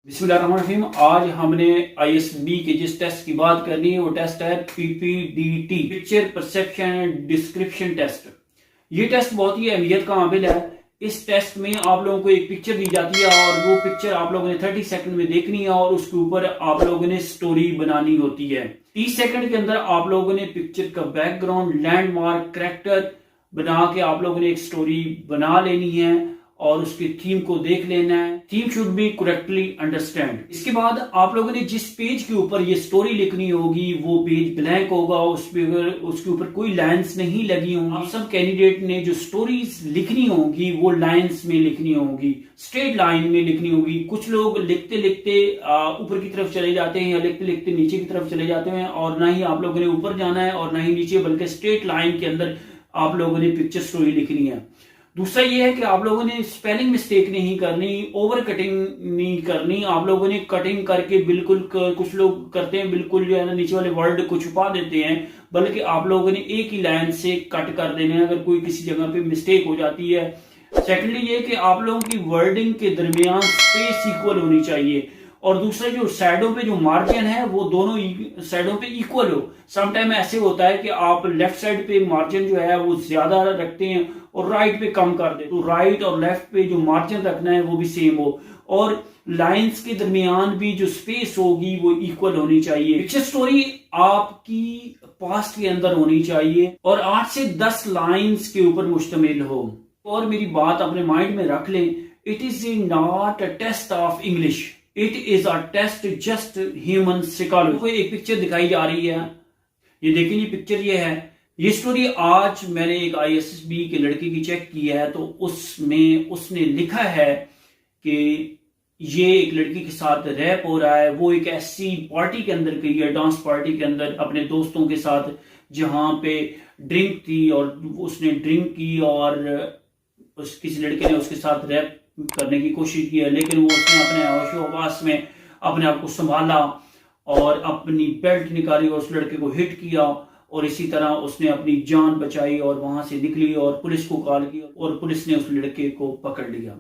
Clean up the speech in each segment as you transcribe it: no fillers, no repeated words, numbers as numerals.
बिस्मिल्लाहिर्रहमानिर्रहीम। आज हमने आईएसबी के जिस टेस्ट की बात करनी है वो टेस्ट है PPDT, picture perception and description test. ये टेस्ट बहुत ही अहमियत का हामिल है। इस टेस्ट में आप लोगों को एक पिक्चर दी जाती है और वो पिक्चर आप लोगों ने 30 सेकंड में देखनी है और उसके ऊपर आप लोगों ने स्टोरी बनानी होती है। 30 सेकंड के अंदर आप लोगों ने पिक्चर का बैकग्राउंड, लैंडमार्क, कैरेक्टर बना के आप लोगों ने एक स्टोरी बना लेनी है और उसके थीम को देख लेना है। Theme should be correctly understand. इसके बाद आप लोगों ने जिस पेज के ऊपर ये स्टोरी लिखनी होगी वो पेज ब्लैंक होगा, उस पे उसके ऊपर कोई लाइंस नहीं लगी होंगी। आप सब कैंडिडेट ने जो स्टोरीज लिखनी होगी वो लाइंस में लिखनी होगी, स्ट्रेट लाइन में लिखनी होगी। कुछ लोग लिखते लिखते ऊपर की तरफ चले जाते हैं या लिखते लिखते नीचे की तरफ चले जाते हैं, और ना ही आप लोगों ने ऊपर जाना है और ना ही नीचे, बल्कि स्ट्रेट लाइन के अंदर आप लोगों ने पिक्चर स्टोरी लिखनी है। दूसरा ये है कि आप लोगों ने स्पेलिंग मिस्टेक नहीं करनी, ओवर कटिंग नहीं करनी। आप लोगों ने कटिंग करके बिल्कुल, कुछ लोग करते हैं बिल्कुल जो है ना नीचे वाले वर्ड को छुपा देते हैं, बल्कि आप लोगों ने एक ही लाइन से कट कर देना है अगर कोई किसी जगह पे मिस्टेक हो जाती है। सेकेंडली ये कि आप लोगों की वर्डिंग के दरमियान स्पेस इक्वल होनी चाहिए, और दूसरा जो साइडों पे जो मार्जिन है वो दोनों साइडों पे इक्वल हो। समटाइम ऐसे होता है कि आप लेफ्ट साइड पे मार्जिन जो है वो ज्यादा रखते हैं और राइट पे कम कर दे, तो राइट और लेफ्ट पे जो मार्जिन रखना है वो भी सेम हो, और लाइंस के दरमियान भी जो स्पेस होगी वो इक्वल होनी चाहिए। पिक्चर स्टोरी आपकी पास्ट के अंदर होनी चाहिए और 8 से 10 लाइंस के ऊपर मुश्तमिल हो। और मेरी बात अपने माइंड में रख लें, it is not a test of English, it is a test just human psychology. एक पिक्चर दिखाई जा रही है, ये देखिए, ये पिक्चर ये है। ये स्टोरी आज मैंने एक आईएसबी के लड़के की चेक की है, तो उसमें उसने लिखा है कि ये एक लड़की के साथ रैप हो रहा है। वो एक ऐसी पार्टी के अंदर गई है, डांस पार्टी के अंदर अपने दोस्तों के साथ, जहां पे ड्रिंक थी और उसने ड्रिंक की और किसी लड़के ने उसके साथ रैप करने की कोशिश की है, लेकिन वो उसने अपने होशो-हवास में अपने आप को संभाला और अपनी बेल्ट निकाली और उस लड़के को हिट किया, और इसी तरह उसने अपनी जान बचाई और वहां से निकली और पुलिस को कॉल किया और पुलिस ने उस लड़के को पकड़ लिया।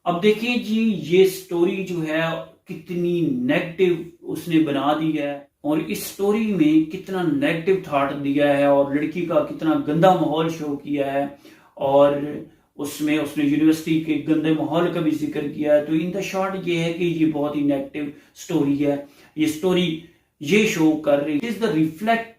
अब देखिए जी, ये स्टोरी जो है कितनी नेगेटिव उसने बना दी है, और इस स्टोरी में कितना नेगेटिव थॉट दिया है और लड़की का कितना गंदा माहौल शो किया है, और उसमें उसने यूनिवर्सिटी के गंदे माहौल का भी जिक्र किया है। तो इन द शॉर्ट ये है कि ये बहुत ही नेगेटिव स्टोरी है। ये स्टोरी ये शो कर रही is the reflect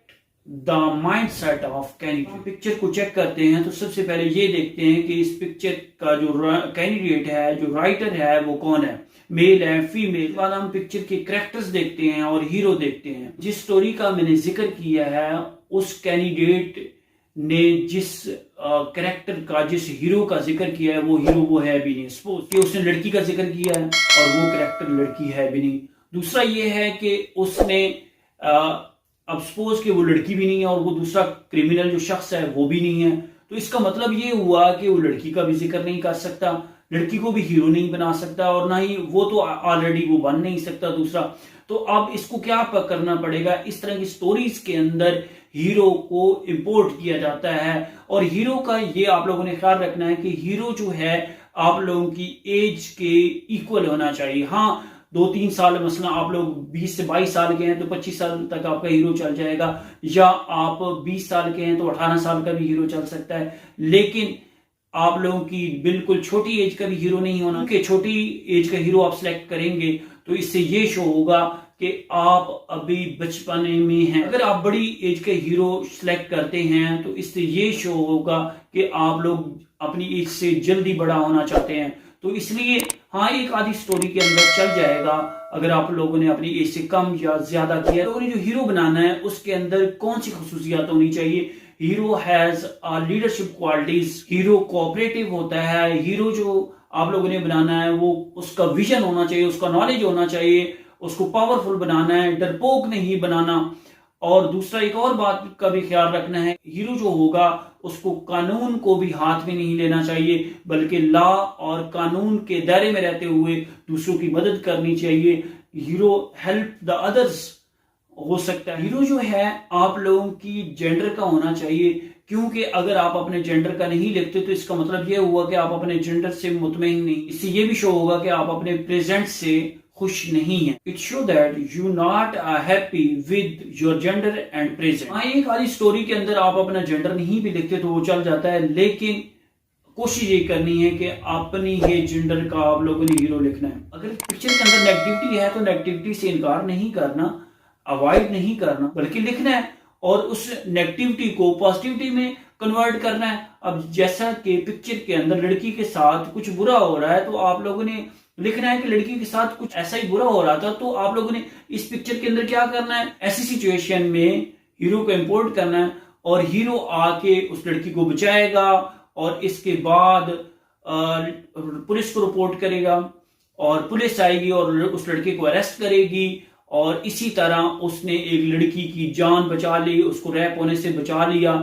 the mind set of candidate. Picture को चेक करते हैं तो सबसे पहले ये देखते हैं कि इस पिक्चर का जो कैंडिडेट है, जो राइटर है, वो कौन है, मेल है, फीमेल। बाद हम पिक्चर के कैरेक्टर्स देखते हैं और हीरो देखते हैं। जिस स्टोरी का मैंने जिक्र किया है उस कैंडिडेट ने जिस कैरेक्टर का, जिस हीरो का जिक्र किया है वो हीरो वो है भी नहीं। सपोज कि उसने लड़की का जिक्र किया है और वो कैरेक्टर लड़की है भी नहीं। दूसरा ये है कि उसने अब सपोज कि वो लड़की भी नहीं है और वो दूसरा क्रिमिनल जो शख्स है वो भी नहीं है, तो इसका मतलब ये हुआ कि वो लड़की का भी जिक्र नहीं कर सकता, लड़की को भी हीरो नहीं बना सकता, और ना ही वो तो ऑलरेडी वो बन नहीं सकता दूसरा। तो अब इसको क्या करना पड़ेगा, इस तरह की स्टोरीज के अंदर हीरो को इंपोर्ट किया जाता है, और हीरो का ये आप लोगों ने ख्याल रखना है कि हीरो जो है आप लोगों की एज के इक्वल होना चाहिए। हाँ, 2-3 साल, मसला आप लोग 20 से 22 साल के हैं तो 25 साल तक आपका हीरो चल जाएगा, या आप 20 साल के हैं तो 18 साल का भी हीरो चल सकता है, लेकिन आप लोगों की बिल्कुल छोटी एज का भी हीरो नहीं होना। कि छोटी एज का हीरो आप सिलेक्ट करेंगे तो इससे ये शो होगा कि आप अभी बचपने में हैं। अगर आप बड़ी एज के हीरो सिलेक्ट करते हैं तो इससे ये शो होगा कि आप लोग अपनी एज से जल्दी बड़ा होना चाहते हैं। तो इसलिए हाँ, एक आधी स्टोरी के अंदर चल जाएगा अगर आप लोगों ने अपनी एज से कम या ज्यादा किया। लोगों ने जो हीरो बनाना है उसके अंदर कौन सी खुसूसियात होनी चाहिए। Hero has leadership qualities, hero cooperative होता है। हीरो जो आप लोगों ने बनाना है वो उसका विजन होना चाहिए, उसका नॉलेज होना चाहिए, उसको पावरफुल बनाना है, डरपोक नहीं बनाना। और दूसरा एक और बात का भी ख्याल रखना है, हीरो जो होगा उसको कानून को भी हाथ में नहीं लेना चाहिए, बल्कि लॉ और कानून के दायरे में रहते हुए दूसरों की मदद करनी चाहिए। हीरो हेल्प द अदर्स हो सकता है। हीरो जो है आप लोगों की जेंडर का होना चाहिए, क्योंकि अगर आप अपने जेंडर का नहीं लिखते तो इसका मतलब यह हुआ कि आप अपने जेंडर से मुतमईन नहीं। इससे यह भी शो होगा कि आप अपने प्रेजेंट से खुश नहीं है। It show that you not happy with your gender and present. हाँ, एक खाली स्टोरी के अंदर आप अपना जेंडर नहीं भी लिखते तो वो चल जाता है, लेकिन कोशिश ये करनी है कि अपनी ही जेंडर का आप लोगों ने हीरो लिखना है। अगर पिक्चर के अंदर नेगेटिविटी है तो नेगेटिविटी से इनकार नहीं करना, अवॉइड नहीं करना, बल्कि लिखना है और उस नेगेटिविटी को पॉजिटिविटी में कन्वर्ट करना है। अब जैसा कि पिक्चर के अंदर लड़की के साथ कुछ बुरा हो रहा है तो आप लोगों ने लिखना है कि लड़की के साथ कुछ ऐसा ही बुरा हो रहा था, तो आप लोगों ने इस पिक्चर के अंदर क्या करना है, ऐसी सिचुएशन में हीरो को इंपोर्ट करना है और हीरो आके उस लड़की को बचाएगा और इसके बाद पुलिस को रिपोर्ट करेगा और पुलिस आएगी और उस लड़के को अरेस्ट करेगी और इसी तरह उसने एक लड़की की जान बचा ली, उसको रैप होने से बचा लिया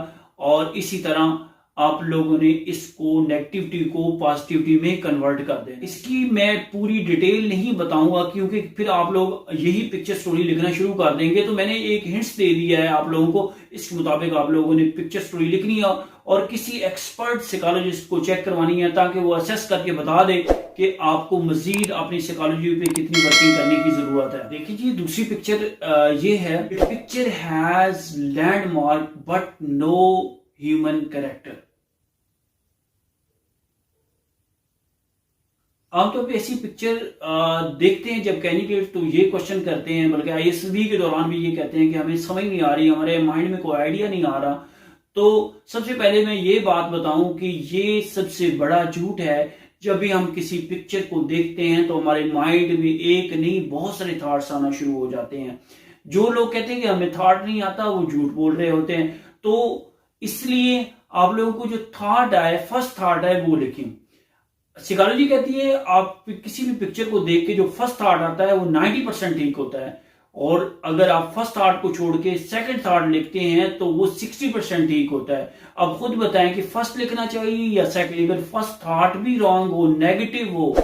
और इसी तरह आप लोगों ने इसको नेगेटिविटी को पॉजिटिविटी में कन्वर्ट कर दें। इसकी मैं पूरी डिटेल नहीं बताऊंगा क्योंकि फिर आप लोग यही पिक्चर स्टोरी लिखना शुरू कर देंगे, तो मैंने एक हिंट्स दे दिया है आप लोगों को, इसके मुताबिक आप लोगों ने पिक्चर स्टोरी लिखनी है और किसी एक्सपर्ट साइकोलॉजिस्ट को चेक करवानी है ताकि वो असेस करके बता दे कि आपको मजीद अपनी साइकोलॉजी पे कितनी वर्किंग करने की जरूरत है। देखिए जी, दूसरी पिक्चर ये है, picture has landmark but no human character. आमतौर पे ऐसी पिक्चर देखते हैं जब कैंडिडेट तो ये क्वेश्चन करते हैं, बल्कि आईएसबी के दौरान भी ये कहते हैं कि हमें समझ नहीं आ रही, हमारे माइंड में कोई आइडिया नहीं आ रहा। तो सबसे पहले मैं ये बात बताऊं कि ये सबसे बड़ा झूठ है। जब भी हम किसी पिक्चर को देखते हैं तो हमारे माइंड में एक नहीं बहुत सारे थॉट्स आना शुरू हो जाते हैं। जो लोग कहते हैं कि हमें थॉट नहीं आता वो झूठ बोल रहे होते हैं। तो इसलिए आप लोगों को जो थॉट आए, फर्स्ट थॉट है वो लिखें। साइकोलॉजी कहती है आप किसी भी पिक्चर को देख के जो फर्स्ट थॉट आता है वो 90% ठीक होता है और अगर आप फर्स्ट थॉट को छोड़ के सेकंड थॉट लिखते हैं तो वो 60% ठीक होता है। अब खुद बताएं कि फर्स्ट लिखना चाहिए या सेकंड। अगर फर्स्ट थॉट भी रॉन्ग हो, नेगेटिव हो,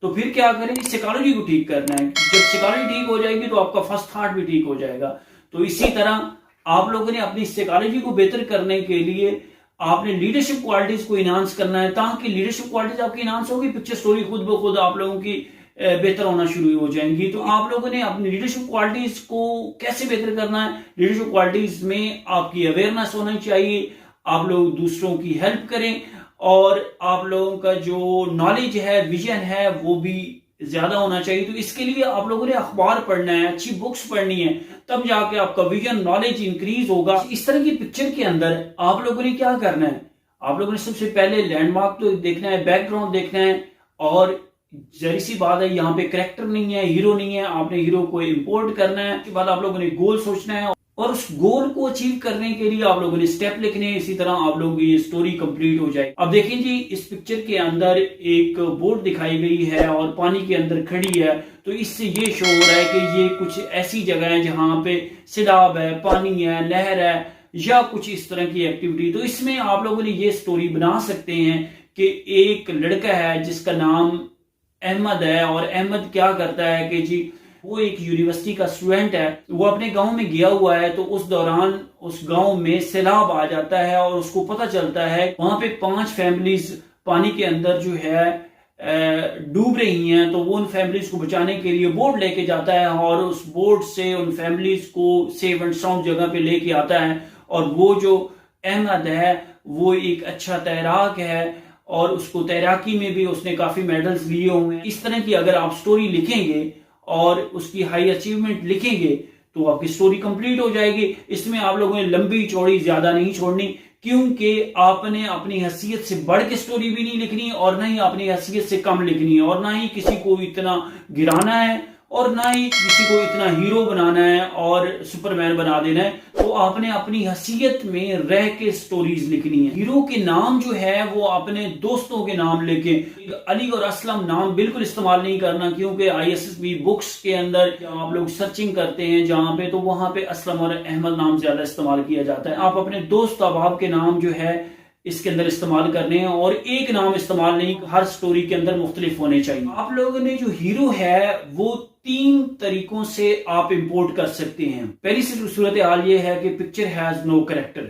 तो फिर क्या करें, साइकोलॉजी को ठीक करना है। जब साइकोलॉजी ठीक हो जाएगी तो आपका फर्स्ट थॉट भी ठीक हो जाएगा। तो इसी तरह आप लोगों ने अपनी साइकोलॉजी को बेहतर करने के लिए आपने लीडरशिप क्वालिटीज को इनहांस करना है। ताकि लीडरशिप क्वालिटीज आपकी इनहांस होगी, पिक्चर स्टोरी खुद ब खुद आप लोगों की बेहतर होना शुरू हो जाएंगी। तो आप लोगों ने अपनी लीडरशिप क्वालिटीज को कैसे बेहतर करना है, लीडरशिप क्वालिटीज में आपकी अवेयरनेस होनी चाहिए, आप लोग दूसरों की हेल्प करें और आप लोगों का जो नॉलेज है, विजन है, वो भी ज्यादा होना चाहिए। तो इसके लिए आप लोगों ने अखबार पढ़ना है, अच्छी बुक्स पढ़नी है, तब जाके आपका विजन, नॉलेज इंक्रीज होगा। इस तरह की पिक्चर के अंदर आप लोगों ने क्या करना है, आप लोगों ने सबसे पहले लैंडमार्क तो देखना है, बैकग्राउंड देखना है और जरी सी बात है यहाँ पे कैरेक्टर नहीं है, हीरो नहीं है, आपने हीरो को इंपोर्ट करना है। उसके बाद आप लोगों ने गोल सोचना है और उस गोल को अचीव करने के लिए आप लोगों ने स्टेप लिखने हैं। इसी तरह आप लोगों की ये स्टोरी कंप्लीट हो जाए। अब देखें जी, इस पिक्चर के अंदर एक बोट दिखाई गई है और पानी के अंदर खड़ी है। तो इससे ये शो हो रहा है कि ये कुछ ऐसी जगह है जहां पे सैलाब है, पानी है, नहर है या कुछ इस तरह की एक्टिविटी। तो इसमें आप लोगों ने ये स्टोरी बना सकते हैं कि एक लड़का है जिसका नाम अहमद है और अहमद क्या करता है कि जी वो एक यूनिवर्सिटी का स्टूडेंट है, वो अपने गांव में गया हुआ है। तो उस दौरान उस गांव में सैलाब आ जाता है और उसको पता चलता है वहां पे 5 फैमिलीज पानी के अंदर जो है डूब रही हैं। तो वो उन फैमिलीज को बचाने के लिए बोट लेके जाता है और उस बोट से उन फैमिलीज को सेफ एंड साउंड जगह पे लेके आता है। और वो जो अहमद है वो एक अच्छा तैराक है और उसको तैराकी में भी उसने काफी मेडल्स लिए हुए हैं। इस तरह की अगर आप स्टोरी लिखेंगे और उसकी हाई अचीवमेंट लिखेंगे तो आपकी स्टोरी कंप्लीट हो जाएगी। इसमें आप लोगों ने लंबी चौड़ी ज्यादा नहीं छोड़नी, क्योंकि आपने अपनी हैसियत से बढ़ के स्टोरी भी नहीं लिखनी और ना ही अपनी हैसियत से कम लिखनी है और ना ही किसी को इतना गिराना है और ना ही किसी को इतना हीरो बनाना है और सुपरमैन बना देना है। तो आपने अपनी हैसियत में रह के स्टोरीज लिखनी है। हीरो के नाम जो है वो अपने दोस्तों के नाम लेके, अली और असलम नाम बिल्कुल इस्तेमाल नहीं करना, क्योंकि आईएसबी बुक्स के अंदर जब आप लोग सर्चिंग करते हैं जहां पे, तो वहां पे असलम और अहमद नाम ज्यादा इस्तेमाल किया जाता है। आप अपने दोस्त अहबाब के नाम जो है इसके अंदर इस्तेमाल करने हैं और एक नाम इस्तेमाल नहीं, हर स्टोरी के अंदर मुख्तलिफ होने चाहिए। आप लोगों ने जो हीरो है वो 3 तरीकों से आप इंपोर्ट कर सकते हैं। पहली सूरत हाल ये है कि पिक्चर हैज नो कैरेक्टर।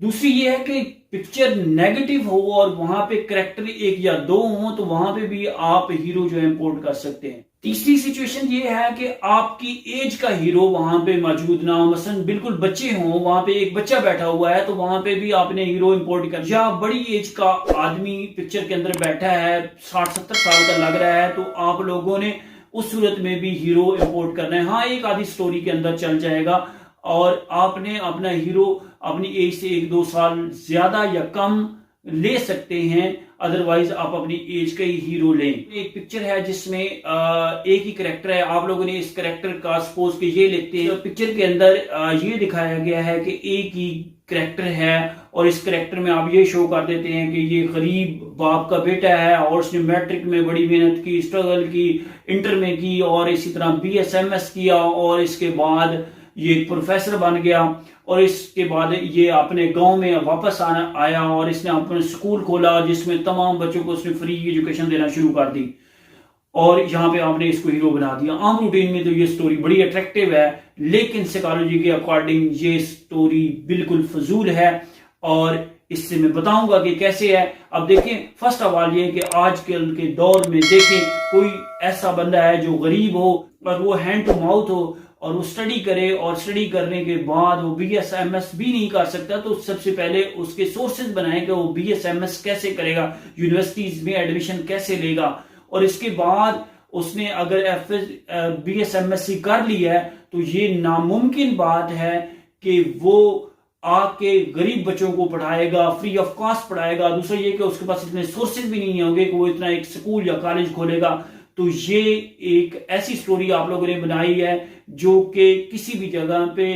दूसरी ये है कि पिक्चर नेगेटिव हो और वहां पे कैरेक्टर 1 या 2 हो, तो वहां पे भी आप हीरो जो है इंपोर्ट कर सकते हैं। तीसरी सिचुएशन ये है कि आपकी एज का हीरो वहां पे मौजूद ना हो, मसलन बिल्कुल बच्चे हों, वहां पे एक बच्चा बैठा हुआ है तो वहां पे भी आपने हीरो इंपोर्ट कर, या बड़ी एज का आदमी पिक्चर के अंदर बैठा है 60-70 साल का लग रहा है, तो आप लोगों ने उस सूरत में भी हीरो इंपोर्ट करना है। हाँ, एक आधी स्टोरी के अंदर चल जाएगा और आपने अपना हीरो अपनी एज से 1-2 साल ज्यादा या कम ले सकते हैं, अदरवाइज आप अपनी एज का ही हीरो लें। एक पिक्चर है जिसमें एक ही करेक्टर है, आप लोगों ने इस करेक्टर का सपोज कि ये लेते हैं, पिक्चर के अंदर ये दिखाया गया है कि एक ही करेक्टर है और इस करेक्टर में आप ये शो कर देते हैं कि ये गरीब बाप का बेटा है और उसने मैट्रिक में बड़ी मेहनत की, स्ट्रगल की, इंटर में की और इसी तरह BSMS किया और इसके बाद ये प्रोफेसर बन गया और इसके बाद ये अपने गांव में वापस आया और इसने अपना स्कूल खोला जिसमें तमाम बच्चों को उसने फ्री एजुकेशन देना शुरू कर दी और यहाँ पे आपने इसको हीरो बना दिया। आम रूटीन में तो ये स्टोरी बड़ी अट्रैक्टिव है, लेकिन साइकोलॉजी के अकॉर्डिंग ये स्टोरी बिल्कुल फजूल है और इससे मैं बताऊंगा कि कैसे है। अब देखें, फर्स्ट ऑफ ऑल ये कि आजकल के दौर में देखें कोई ऐसा बंदा है जो गरीब हो और वो हैंड टू माउथ हो और वो स्टडी करे और स्टडी करने के बाद वो BSMS भी नहीं कर सकता, तो सबसे पहले उसके सोर्सेज बनाए कि वो BSMS कैसे करेगा, यूनिवर्सिटीज में एडमिशन कैसे लेगा और इसके बाद उसने अगर BSMS कर लिया है तो ये नामुमकिन बात है कि वो आके गरीब बच्चों को पढ़ाएगा, फ्री ऑफ कॉस्ट पढ़ाएगा। दूसरा ये कि उसके पास इतने सोर्सेज भी नहीं होंगे कि वो इतना एक स्कूल या कॉलेज खोलेगा। तो ये एक ऐसी स्टोरी आप लोगों ने बनाई है जो कि किसी भी जगह पे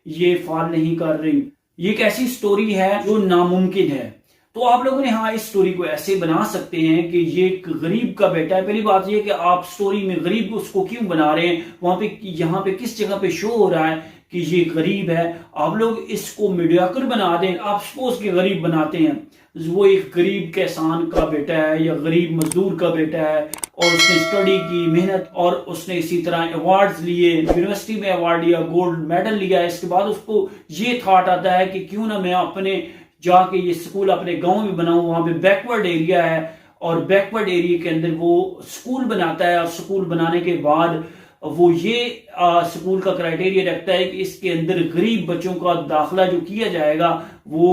ये फॉल नहीं कर रही। ये एक ऐसी स्टोरी है जो नामुमकिन है। तो आप लोगों ने हाँ इस स्टोरी को ऐसे बना सकते हैं कि ये एक गरीब का बेटा है। पहली बात ये कि आप स्टोरी में गरीब उसको क्यों बना रहे हैं, वहां पे यहाँ पे किस जगह पे शो हो रहा है कि ये गरीब है। आप लोग इसको मीडियाकर बना दें। आप सपोज के गरीब बनाते हैं, वो एक गरीब किसान का बेटा है या गरीब मजदूर का बेटा है और उसने स्टडी की, मेहनत और उसने इसी तरह अवार्ड्स लिए, यूनिवर्सिटी में अवार्ड लिया, गोल्ड मेडल लिया। इसके बाद उसको ये थॉट आता है कि क्यों ना मैं अपने जाके ये स्कूल अपने गांव में बनाऊं, वहां पे बैकवर्ड एरिया है और बैकवर्ड एरिया के अंदर वो स्कूल बनाता है और स्कूल बनाने के बाद वो ये स्कूल का क्राइटेरिया रखता है कि इसके अंदर गरीब बच्चों का दाखिला जो किया जाएगा वो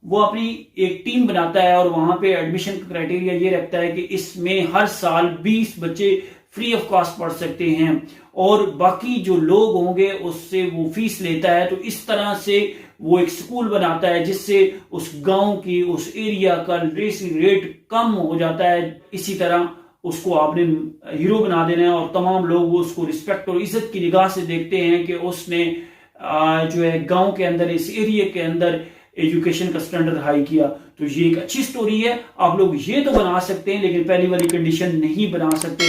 अपनी एक टीम बनाता है और वहां पे एडमिशन का क्राइटेरिया ये रखता है कि इसमें हर साल 20 बच्चे फ्री ऑफ कॉस्ट पढ़ सकते हैं और बाकी जो लोग होंगे उससे वो फीस लेता है। तो इस तरह से वो एक स्कूल बनाता है जिससे उस गांव की, उस एरिया का लिटरेसी रेट कम हो जाता है। इसी तरह उसको आपने हीरो बना देना है और तमाम लोग उसको रिस्पेक्ट और इज्जत की निगाह से देखते हैं कि उसने जो है गांव के अंदर, इस एरिया के अंदर एजुकेशन का स्टैंडर्ड हाई किया। तो ये एक अच्छी स्टोरी है। आप लोग ये तो बना सकते हैं लेकिन पहली वाली कंडीशन नहीं बना सकते।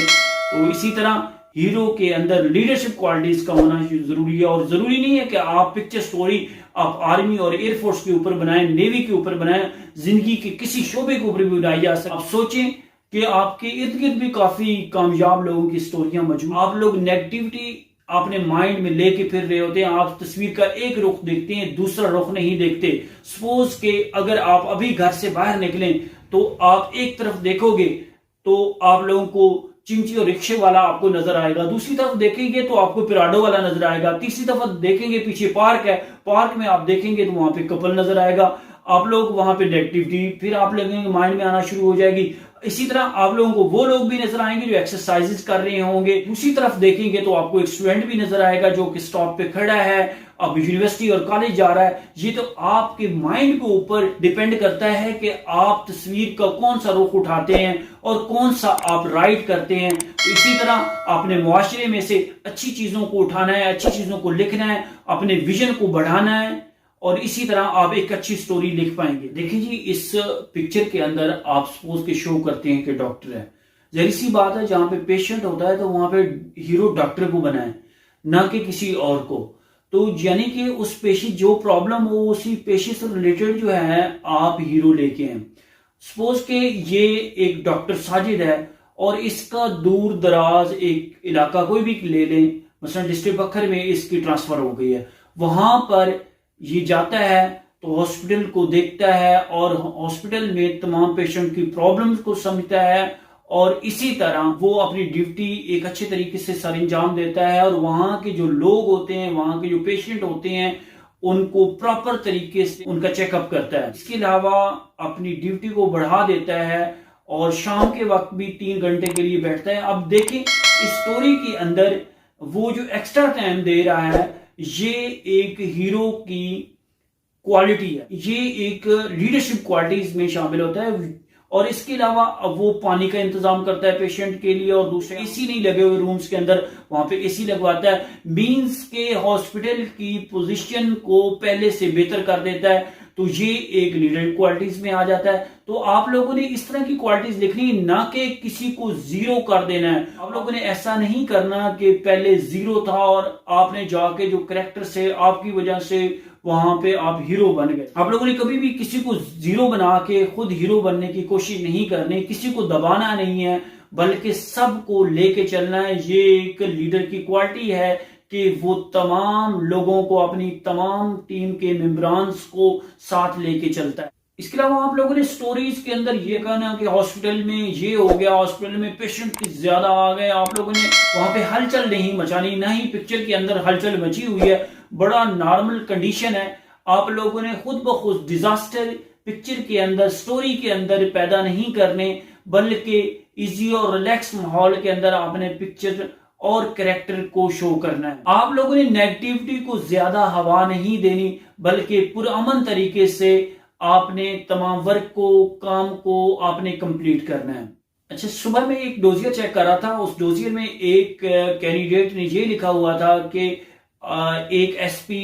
तो इसी तरह हीरो के अंदर लीडरशिप क्वालिटीज का होना जरूरी है और जरूरी नहीं है कि आप पिक्चर स्टोरी आप आर्मी और एयरफोर्स के ऊपर बनाएं, नेवी के ऊपर बनाएं, जिंदगी के किसी शोबे के ऊपर भी बनाई जा सकती। आप सोचें कि आपके इर्द गिर्द भी काफी कामयाब लोगों की स्टोरियां मौजूद। आप लोग नेगेटिविटी अपने माइंड में लेके फिर रहे होते हैं। आप तस्वीर का एक रुख देखते हैं, दूसरा रुख नहीं देखते। सपोज के अगर आप अभी घर से बाहर निकलें तो आप एक तरफ देखोगे तो आप लोगों को चिंची और रिक्शे वाला आपको नजर आएगा, दूसरी तरफ देखेंगे तो आपको पिराडो वाला नजर आएगा, तीसरी तरफ देखेंगे पीछे पार्क है, पार्क में आप देखेंगे तो वहां पे कपल नजर आएगा। आप लोग वहां पे नेगेटिविटी फिर आप लगेंगे माइंड में आना शुरू हो जाएगी। इसी तरह आप लोगों को वो लोग भी नजर आएंगे जो एक्सरसाइजेस कर रहे होंगे। दूसरी तरफ देखेंगे तो आपको एक स्टूडेंट भी नजर आएगा जो कि स्टॉप पे खड़ा है, अब यूनिवर्सिटी और कॉलेज जा रहा है। ये तो आपके माइंड के ऊपर डिपेंड करता है कि आप तस्वीर का कौन सा रुख उठाते हैं और कौन सा आप राइट करते हैं। तो इसी तरह आपने मुआशरे में से अच्छी चीजों को उठाना है, अच्छी चीजों को लिखना है, अपने विजन को बढ़ाना है और इसी तरह आप एक अच्छी स्टोरी लिख पाएंगे। देखिए जी, इस पिक्चर के अंदर आप सपोज के शो करते हैं कि डॉक्टर है, जहरी सी बात है जहां पे पेशेंट होता है तो वहां पे हीरो डॉक्टर को बनाए ना कि किसी और को। तो यानी कि उस पेशेंट जो प्रॉब्लम हो उसी पेशेंट से रिलेटेड जो है आप हीरो लेके हैं। सपोज के ये एक डॉक्टर साजिद है और इसका दूर दराज एक इलाका कोई भी ले लें, मसलन डिस्ट्रिक्ट बखर में इसकी ट्रांसफर हो गई है, वहां पर ये जाता है तो हॉस्पिटल को देखता है और हॉस्पिटल में तमाम पेशेंट की प्रॉब्लम्स को समझता है और इसी तरह वो अपनी ड्यूटी एक अच्छे तरीके से सर अंजाम देता है और वहां के जो लोग होते हैं, वहां के जो पेशेंट होते हैं, उनको प्रॉपर तरीके से उनका चेकअप करता है। इसके अलावा अपनी ड्यूटी को बढ़ा देता है और शाम के वक्त भी 3 घंटे के लिए बैठता है। अब देखें इस स्टोरी के अंदर वो जो एक्स्ट्रा टाइम दे रहा है, ये एक हीरो की क्वालिटी है, ये एक लीडरशिप क्वालिटीज में शामिल होता है। और इसके अलावा अब वो पानी का इंतजाम करता है पेशेंट के लिए, और दूसरे एसी नहीं लगे हुए रूम्स के अंदर, वहां पे एसी लगवाता है। मींस के हॉस्पिटल की पोजीशन को पहले से बेहतर कर देता है। तो ये एक लीडर क्वालिटीज में आ जाता है। तो आप लोगों ने इस तरह की क्वालिटीज लिखनी, ना कि किसी को जीरो कर देना है। आप लोगों ने ऐसा नहीं करना कि पहले जीरो था और आपने जाके जो कैरेक्टर से आपकी वजह से वहां पे आप हीरो बन गए। आप लोगों ने कभी भी किसी को जीरो बना के खुद हीरो बनने की कोशिश नहीं करनी, किसी को दबाना नहीं है, बल्कि सबको लेके चलना है। ये एक लीडर की क्वालिटी है कि वो तमाम लोगों को, अपनी तमाम टीम के मेंबरान्स को साथ लेके चलता है। इसके अलावा आप लोगों ने स्टोरीज के अंदर ये कहना कि हॉस्पिटल में ये हो गया, हॉस्पिटल में पेशेंट ज्यादा आ गए, आप लोगों ने वहां पे हलचल नहीं मचानी, ना ही पिक्चर के अंदर हलचल मची हुई है। बड़ा नॉर्मल कंडीशन है। आप लोगों ने खुद ब खुद डिजास्टर पिक्चर के अंदर, स्टोरी के अंदर पैदा नहीं करने, बल्कि इजी और रिलैक्स माहौल के अंदर आपने पिक्चर और कैरेक्टर को शो करना है। आप लोगों ने नेगेटिविटी को ज्यादा हवा नहीं देनी, बल्कि पुरअमन तरीके से आपने तमाम वर्क को, काम को आपने कंप्लीट करना है। अच्छा, सुबह में एक डोजियर चेक कर रहा था, उस डोजियर में एक कैंडिडेट ने ये लिखा हुआ था कि एक SP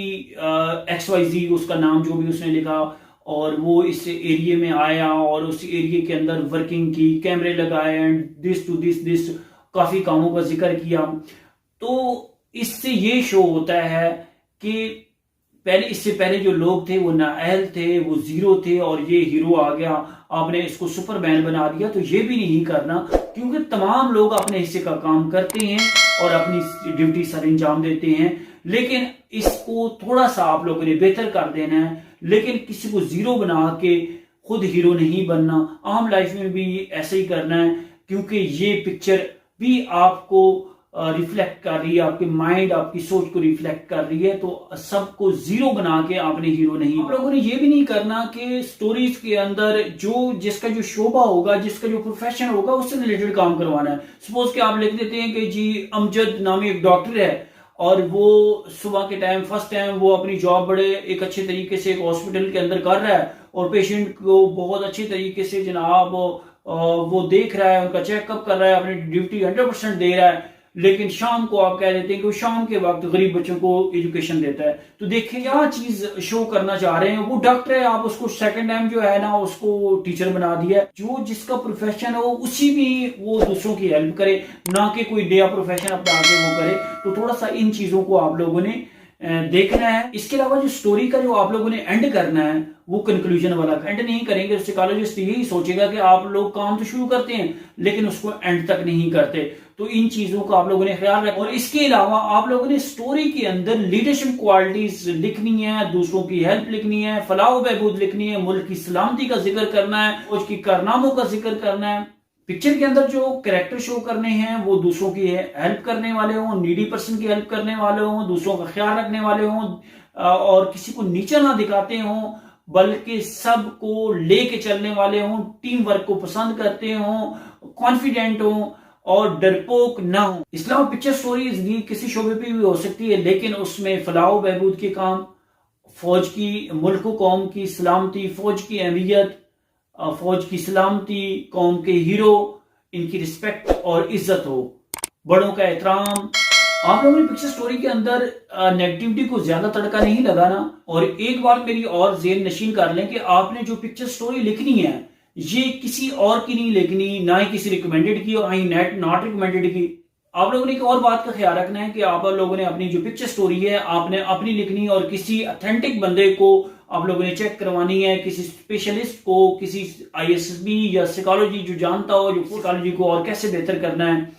XYZ उसका नाम जो भी उसने लिखा, और वो इस एरिया में आया और उस एरिया के अंदर वर्किंग की, कैमरे लगाए एंड दिस टू दिस काफी कामों का जिक्र किया। तो इससे ये शो होता है कि इससे पहले जो लोग थे वो नाअहल थे, वो जीरो थे, और ये हीरो आ गया, आपने इसको सुपरमैन बना दिया। तो ये भी नहीं करना, क्योंकि तमाम लोग अपने हिस्से का काम करते हैं और अपनी ड्यूटी सर अंजाम देते हैं, लेकिन इसको थोड़ा सा आप लोगों ने बेहतर कर देना है। लेकिन किसी को जीरो बना के खुद हीरो नहीं बनना। आम लाइफ में भी ऐसे ही करना है, क्योंकि ये पिक्चर भी आपको रिफ्लेक्ट कर रही है, आपके माइंड, आपकी सोच को रिफ्लेक्ट कर रही है। तो सबको जीरो बना के आपने हीरो नहीं। आप लोगों ने ये भी नहीं करना कि स्टोरीज के अंदर जिसका जो शोभा होगा, जिसका जो प्रोफेशन होगा, उससे रिलेटेड काम करवाना है। सपोज कि आप लिख देते हैं कि जी अमजद नामी एक डॉक्टर है और वो सुबह के टाइम फर्स्ट टाइम वो अपनी जॉब बड़े एक अच्छे तरीके से एक हॉस्पिटल के अंदर कर रहा है और पेशेंट को बहुत अच्छे तरीके से जनाब वो देख रहा है, उनका चेकअप कर रहा है, अपनी ड्यूटी 100% दे रहा है। लेकिन शाम को आप कह देते हैं कि वो शाम के वक्त गरीब बच्चों को एजुकेशन देता है। तो देखिए क्या चीज शो करना चाह रहे हैं। वो डॉक्टर है, आप उसको सेकंड टाइम जो है ना उसको टीचर बना दिया। जो जिसका प्रोफेशन है वो उसी में वो दूसरों की हेल्प करे, ना कि कोई नया प्रोफेशन अपना के वो करे। तो थोड़ा सा इन चीजों को आप लोगों ने देखना है। इसके अलावा जो स्टोरी का जो आप लोगों ने एंड करना है वो कंक्लूजन वाला एंड नहीं करेंगे। साइकोलॉजिस्ट यही सोचेगा कि आप लोग काम तो शुरू करते हैं लेकिन उसको एंड तक नहीं करते। तो इन चीजों का आप लोगों ने ख्याल रखना। और इसके अलावा आप लोगों ने स्टोरी के अंदर लीडरशिप क्वालिटीज लिखनी है, दूसरों की हेल्प लिखनी है, फलाह बहबूद लिखनी है, मुल्क की सलामती का जिक्र करना है, उसकी कारनामों का जिक्र करना है। पिक्चर के अंदर जो कैरेक्टर शो करने हैं वो दूसरों की हेल्प करने वाले हों, नीडी पर्सन की हेल्प करने वाले हों, दूसरों का ख्याल रखने वाले हों और किसी को नीचा ना दिखाते हों, बल्कि सबको लेके चलने वाले हों, टीम वर्क को पसंद करते हों, कॉन्फिडेंट हों और डरपोक ना हो। इस्लाम पिक्चर स्टोरीज भी किसी शोबे पे भी हो सकती है, लेकिन उसमें फलाह बहबूद के काम, फौज की, मुल्क कौम की सलामती, फौज की अहमियत, फौज की सलामती, कौम के हीरो, इनकी रिस्पेक्ट और इज्जत हो, बड़ों का एहतराम। आप लोगों ने पिक्चर स्टोरी के अंदर नेगेटिविटी को ज्यादा तड़का नहीं लगाना। और एक बात मेरी और ज़हन नशीन कर लें कि आपने जो पिक्चर स्टोरी लिखनी है ये किसी और की नहीं लिखनी, ना ही किसी रिकमेंडेड की और नॉट रिकमेंडेड की। आप लोगों ने एक और बात का ख्याल रखना है कि आप लोगों ने अपनी जो पिक्चर स्टोरी है आपने अपनी लिखनी और किसी ऑथेंटिक बंदे को आप लोगों ने चेक करवानी है, किसी स्पेशलिस्ट को, किसी ISB या साइकोलॉजी जो जानता हो, जो साइकोलॉजी को और कैसे बेहतर करना है।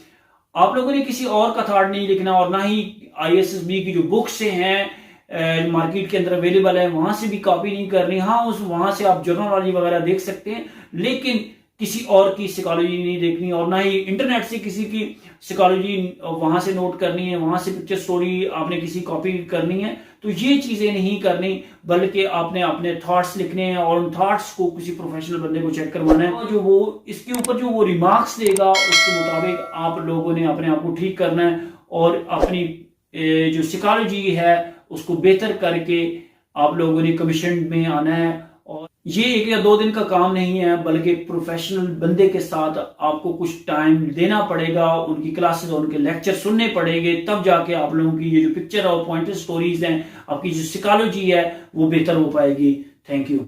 आप लोगों ने किसी और का थॉट नहीं लिखना और ना ही ISB की जो बुक्स हैं मार्केट के अंदर अवेलेबल है वहां से भी कॉपी नहीं करनी। हाँ, वहां से आप जर्नलॉजी वगैरह देख सकते हैं, लेकिन किसी और की साइकोलॉजी नहीं देखनी, और ना ही इंटरनेट से किसी की साइकोलॉजी वहां से नोट करनी है, वहां से पिक्चर स्टोरी आपने किसी कॉपी करनी है। तो ये चीजें नहीं करनी, बल्कि आपने अपने थॉट्स लिखने हैं और उन थॉट्स को किसी प्रोफेशनल बंदे को चेक करवाना है। जो वो इसके ऊपर जो वो रिमार्क्स देगा उसके मुताबिक आप लोगों ने अपने आप को ठीक करना है और अपनी जो साइकोलॉजी है उसको बेहतर करके आप लोगों ने कमीशन में आना है। और ये 1 या 2 दिन का काम नहीं है, बल्कि प्रोफेशनल बंदे के साथ आपको कुछ टाइम देना पड़ेगा, उनकी क्लासेस और उनके लेक्चर सुनने पड़ेंगे, तब जाके आप लोगों की ये जो पिक्चर और पॉइंटर स्टोरीज हैं, आपकी जो साइकोलॉजी है वो बेहतर हो पाएगी। Thank you.